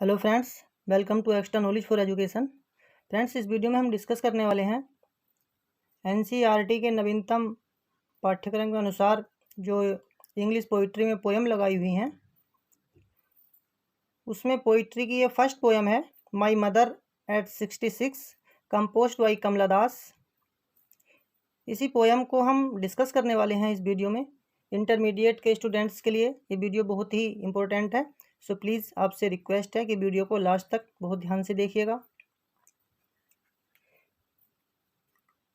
Hello friends, welcome to extra knowledge for education. Friends, इस video में हम discuss करने वाले हैं एनसीईआरटी के नवीनतम पाठ्यक्रम के अनुसार जो इंग्लिश पोइट्री में पोएम लगाई हुई हैं, उसमें पोइट्री की ये फर्स्ट पोएम है my mother at 66 composed by Kamala Das. इसी पोएम को हम डिस्कस करने वाले हैं इस वीडियो में। इंटरमीडिएट के स्टूडेंट्स के लिए ये वीडियो बहुत ही इम्पोर्टेंट है, सो प्लीज़ आपसे रिक्वेस्ट है कि वीडियो को लास्ट तक बहुत ध्यान से देखिएगा।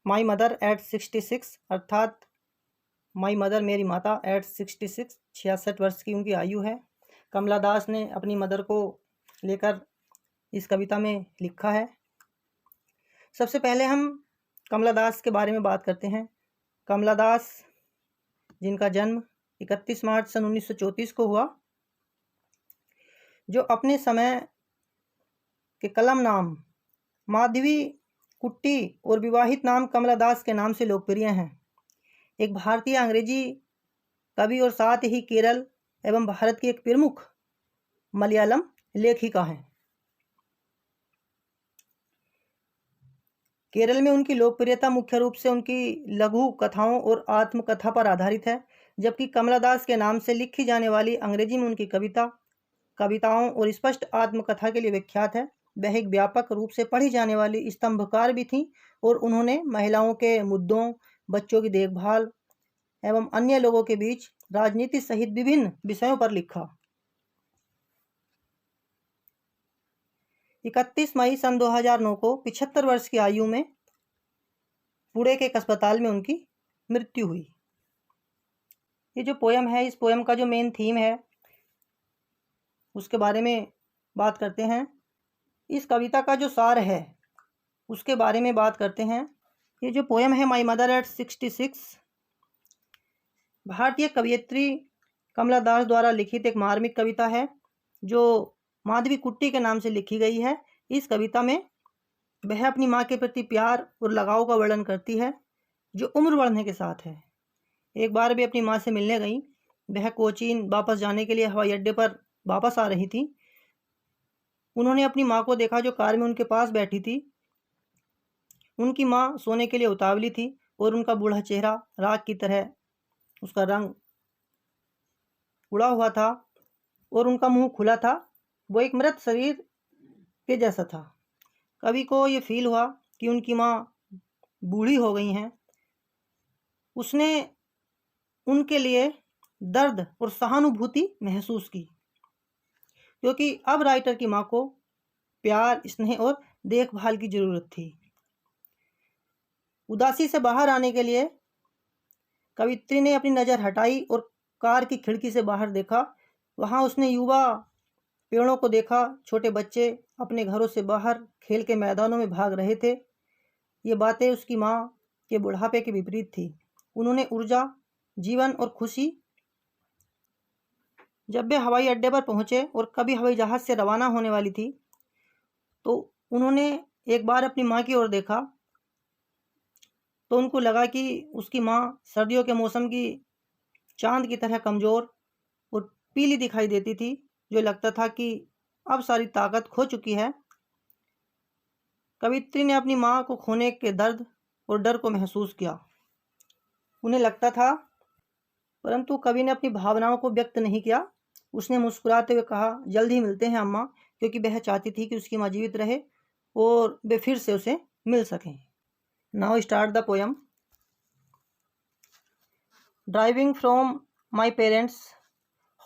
माई मदर एट 66 अर्थात माई मदर मेरी माता एट 66 66 वर्ष की उनकी आयु है। कमला दास ने अपनी मदर को लेकर इस कविता में लिखा है। सबसे पहले हम कमला दास के बारे में बात करते हैं। कमला दास, जिनका जन्म 31 मार्च सन 1934 को हुआ, जो अपने समय के कलम नाम माधवी कुट्टी और विवाहित नाम कमला दास के नाम से लोकप्रिय हैं। एक भारतीय अंग्रेजी कवि और साथ ही केरल एवं भारत की एक प्रमुख मलयालम लेखिका हैं। केरल में उनकी लोकप्रियता मुख्य रूप से उनकी लघु कथाओं और आत्मकथा पर आधारित है, जबकि कमला दास के नाम से लिखी जाने वाली अंग्रेजी में उनकी कविताओं और स्पष्ट आत्मकथा के लिए विख्यात है। वह एक व्यापक रूप से पढ़ी जाने वाली स्तंभकार भी थीं और उन्होंने महिलाओं के मुद्दों, बच्चों की देखभाल एवं अन्य लोगों के बीच राजनीति सहित विभिन्न विषयों पर लिखा। 31 मई सन 2009 को 75 वर्ष की आयु में पुणे के एक अस्पताल में उनकी मृत्यु हुई। ये जो पोयम है, इस पोयम का जो मेन थीम है उसके बारे में बात करते हैं। इस कविता का जो सार है उसके बारे में बात करते हैं। ये जो पोयम है माई मदर एट 66 भारतीय कवयित्री कमला दास द्वारा लिखित एक मार्मिक कविता है जो माधवी कुट्टी के नाम से लिखी गई है। इस कविता में वह अपनी माँ के प्रति प्यार और लगाव का वर्णन करती है जो उम्र बढ़ने के साथ है। एक बार भी अपनी माँ से मिलने गई। वह कोचीन वापस जाने के लिए हवाई अड्डे पर वापस आ रही थी। उन्होंने अपनी माँ को देखा जो कार में उनके पास बैठी थी। उनकी माँ सोने के लिए उतावली थी और उनका बूढ़ा चेहरा राख की तरह उसका रंग उड़ा हुआ था और उनका मुंह खुला था। वो एक मृत शरीर के जैसा था। कवि को ये फील हुआ कि उनकी माँ बूढ़ी हो गई हैं। उसने उनके लिए दर्द और सहानुभूति महसूस की, क्योंकि अब राइटर की माँ को प्यार, स्नेह और देखभाल की जरूरत थी। उदासी से बाहर आने के लिए कवित्री ने अपनी नज़र हटाई और कार की खिड़की से बाहर देखा। वहाँ उसने युवा पेड़ों को देखा। छोटे बच्चे अपने घरों से बाहर खेल के मैदानों में भाग रहे थे। ये बातें उसकी माँ के बुढ़ापे के विपरीत थी। उन्होंने ऊर्जा, जीवन और खुशी। जब वे हवाई अड्डे पर पहुँचे और कभी हवाई जहाज़ से रवाना होने वाली थी तो उन्होंने एक बार अपनी माँ की ओर देखा तो उनको लगा कि उसकी माँ सर्दियों के मौसम की चांद की तरह कमज़ोर और पीली दिखाई देती थी, जो लगता था कि अब सारी ताकत खो चुकी है। कवित्री ने अपनी माँ को खोने के दर्द और डर को महसूस किया। उन्हें लगता था, परंतु कवि ने अपनी भावनाओं को व्यक्त नहीं किया। उसने मुस्कुराते हुए कहा, जल्द ही मिलते हैं अम्मा, क्योंकि वह चाहती थी कि उसकी माँ जीवित रहे और वे फिर से उसे मिल सकें। Now start the poem. Driving from my parents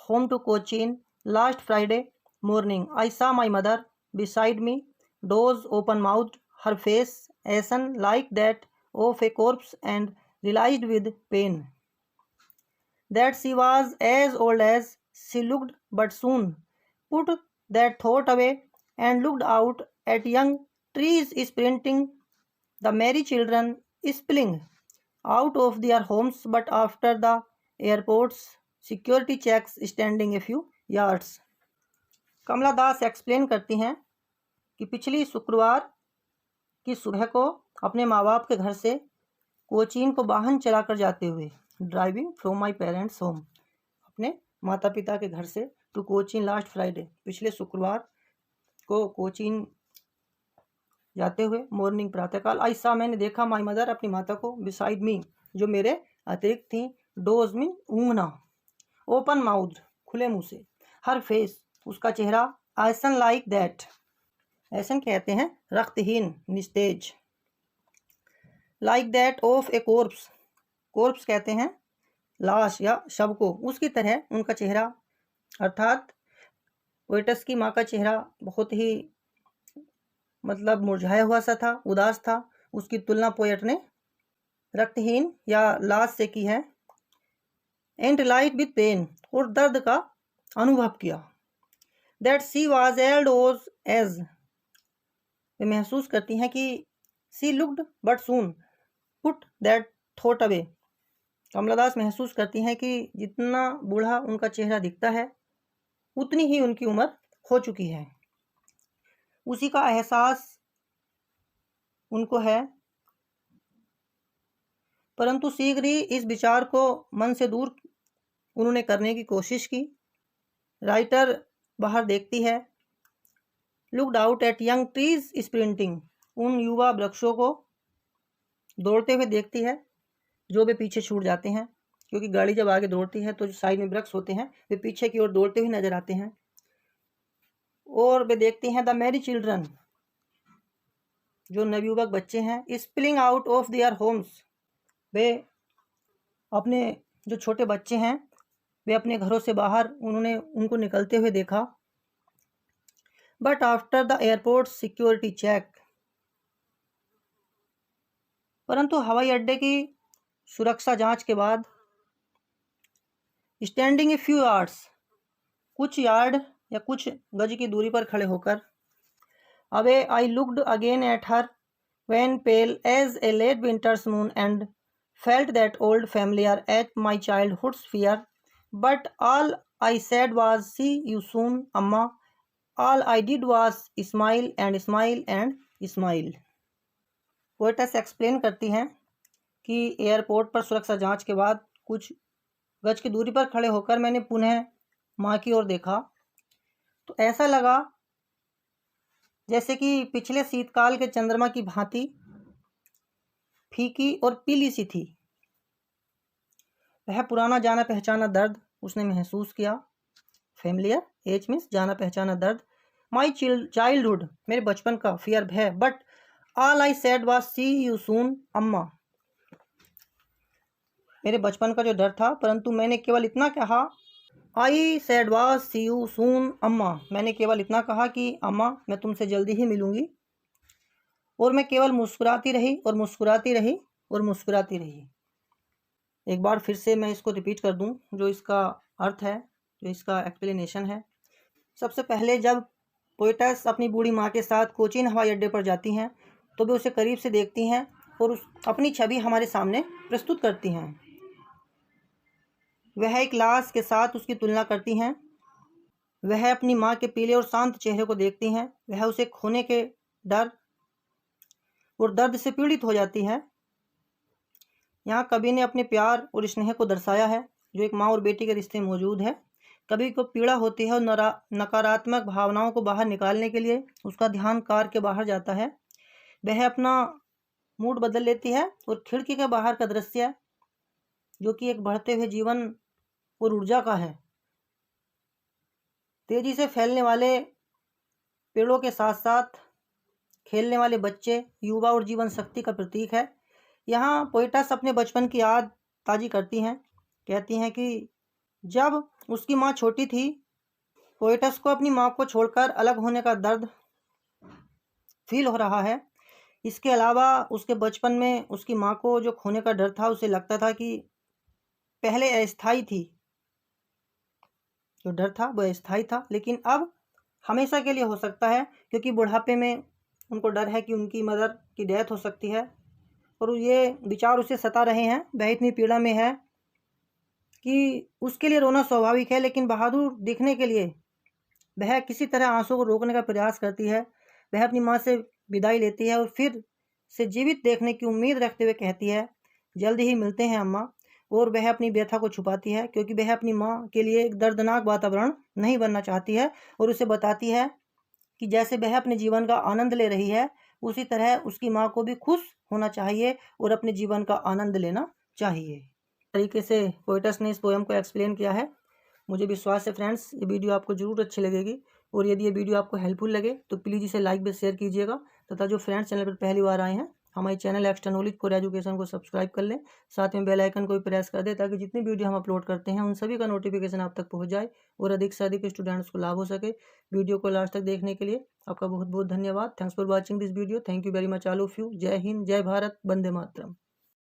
home to Cochin last Friday morning, I saw my mother beside me, doors open-mouthed, her face ashen like that of a corpse, and realized with pain that she was as old as she looked, but soon put that thought away and looked out at young trees sprinting, the merry children spilling out of their homes, but after the airport's security checks standing a few yards. Kamala Das explain करती हैं कि पिछली शुक्रवार की सुबह को अपने माँ बाप के घर से कोचीन को वाहन चलाकर जाते हुए, driving from my parents home, अपने माता पिता के घर से टू कोचीन लास्ट फ्राइडे, पिछले शुक्रवार को कोचीन जाते हुए मॉर्निंग प्रातःकाल। आई सा मैंने देखा माई मदर अपनी माता को बिसाइड मी जो मेरे अतिरिक्त थी। डोज मीन ऊँघना, ओपन माउथ खुले मुंह से, हर फेस उसका चेहरा, आसन लाइक दैट, ऐसन कहते हैं रक्तहीन निस्तेज, like that of A corpse, corpse कहते हैं लाश या शव को, उसकी तरह उनका चेहरा, अर्थात पोएटस की माँ का चेहरा बहुत ही मतलब मुरझाया हुआ सा था, उदास था। उसकी तुलना पोएट ने रक्तहीन या लाश से की है। एंड लाइट विथ पेन, और दर्द का अनुभव किया। That she was old as as, वे महसूस करती हैं कि she looked but soon put that thought away, Kamala Das महसूस करती हैं कि जितना बूढ़ा उनका चेहरा दिखता है उतनी ही उनकी उम्र हो चुकी है। उसी का एहसास उनको है, परंतु शीघ्र ही इस विचार को मन से दूर उन्होंने करने की कोशिश की। राइटर बाहर देखती है, looked out at young trees sprinting, उन युवा वृक्षों को दौड़ते हुए देखती है जो वे पीछे छूट जाते हैं, क्योंकि गाड़ी जब आगे दौड़ती है तो जो साइड में वृक्ष होते हैं वे पीछे की ओर दौड़ते हुए नजर आते हैं। और वे देखती हैं द मैरी चिल्ड्रन, जो नवयुवक बच्चे हैं, spilling out of their homes, वे अपने जो छोटे बच्चे हैं वे अपने घरों से बाहर उन्होंने उनको निकलते हुए देखा। But after the airport security check, परंतु हवाई अड्डे की सुरक्षा जांच के बाद, स्टैंडिंग ए फ्यू यार्ड्स, कुछ यार्ड या कुछ गज की दूरी पर खड़े होकर, away I looked again at her when pale as a late winter's moon and felt that old familiar at my childhood's fear, but all I said was see you soon amma, all I did was smile and smile and smile। Poets explain करती हैं कि airport पर सुरक्षा जांच के बाद कुछ गज की दूरी पर खड़े होकर मैंने पुनः माँ की ओर देखा तो ऐसा लगा जैसे कि पिछले शीतकाल के चंद्रमा की भांति फीकी और पीली सी थी। वह पुराना जाना पहचाना दर्द उसने महसूस किया। फैमिलियर एज मीन्स जाना पहचाना दर्द। माई चाइल्डहुड, मेरे बचपन का, फियर भय। But all I said was see you soon अम्मा, मेरे बचपन का जो डर था, परंतु मैंने केवल इतना कहा, I said was see you soon अम्मा, मैंने केवल इतना कहा कि अम्मा मैं तुमसे जल्दी ही मिलूंगी। और मैं केवल मुस्कुराती रही और मुस्कुराती रही और मुस्कुराती रही। एक बार फिर से मैं इसको रिपीट कर दूं, जो इसका अर्थ है, जो इसका एक्सप्लेनेशन है। सबसे पहले जब पोएटस अपनी बूढ़ी माँ के साथ कोचीन हवाई अड्डे पर जाती हैं तो वे उसे करीब से देखती हैं और अपनी छवि हमारे सामने प्रस्तुत करती हैं। वह एक लाश के साथ उसकी तुलना करती हैं। वह अपनी माँ के पीले और शांत चेहरे को देखती हैं। वह उसे खोने के डर और दर्द से पीड़ित हो जाती है। यहाँ कवि ने अपने प्यार और स्नेह को दर्शाया है जो एक माँ और बेटी के रिश्ते में मौजूद है। कवि को पीड़ा होती है और नकारात्मक भावनाओं को बाहर निकालने के लिए उसका ध्यान कार के बाहर जाता है। वह अपना मूड बदल लेती है और खिड़की के बाहर का दृश्य, जो कि एक बढ़ते हुए जीवन और ऊर्जा का है, तेजी से फैलने वाले पेड़ों के साथ साथ खेलने वाले बच्चे, युवा और जीवन शक्ति का प्रतीक है। यहाँ पोएटस अपने बचपन की याद ताज़ी करती हैं। कहती हैं कि जब उसकी माँ छोटी थी, पोएटस को अपनी माँ को छोड़कर अलग होने का दर्द फील हो रहा है। इसके अलावा उसके बचपन में उसकी माँ को जो खोने का डर था, उसे लगता था कि पहले अस्थायी थी, जो डर था वह अस्थायी था, लेकिन अब हमेशा के लिए हो सकता है, क्योंकि बुढ़ापे में उनको डर है कि उनकी मदर की डेथ हो सकती है और ये विचार उसे सता रहे हैं। वह इतनी पीड़ा में है कि उसके लिए रोना स्वाभाविक है, लेकिन बहादुर दिखने के लिए वह किसी तरह आंसू को रोकने का प्रयास करती है। वह अपनी माँ से विदाई लेती है और फिर से जीवित देखने की उम्मीद रखते हुए कहती है, जल्दी ही मिलते हैं अम्मा। और वह अपनी व्यथा को छुपाती है क्योंकि वह अपनी माँ के लिए एक दर्दनाक वातावरण नहीं बनना चाहती है और उसे बताती है कि जैसे वह अपने जीवन का आनंद ले रही है, उसी तरह उसकी माँ को भी खुश होना चाहिए और अपने जीवन का आनंद लेना चाहिए। तरीके से पोएटस ने इस पोएम को एक्सप्लेन किया है। मुझे विश्वास है फ्रेंड्स ये वीडियो आपको जरूर अच्छी लगेगी, और यदि ये वीडियो आपको हेल्पफुल लगे तो प्लीज़ इसे लाइक व शेयर कीजिएगा, तथा जो फ्रेंड्स चैनल पर पहली बार आए हैं हमारे channel extra knowledge for education को सब्सक्राइब कर लें, साथ में बेल आइकन को भी प्रेस कर दें ताकि जितनी वीडियो हम अपलोड करते हैं उन सभी का नोटिफिकेशन आप तक पहुंच जाए और अधिक से अधिक स्टूडेंट्स को लाभ हो सके। वीडियो को लास्ट तक देखने के लिए आपका बहुत बहुत धन्यवाद। Thanks for watching this video. Thank you very much all of you. जय हिंद, जय भारत, वंदे मातरम।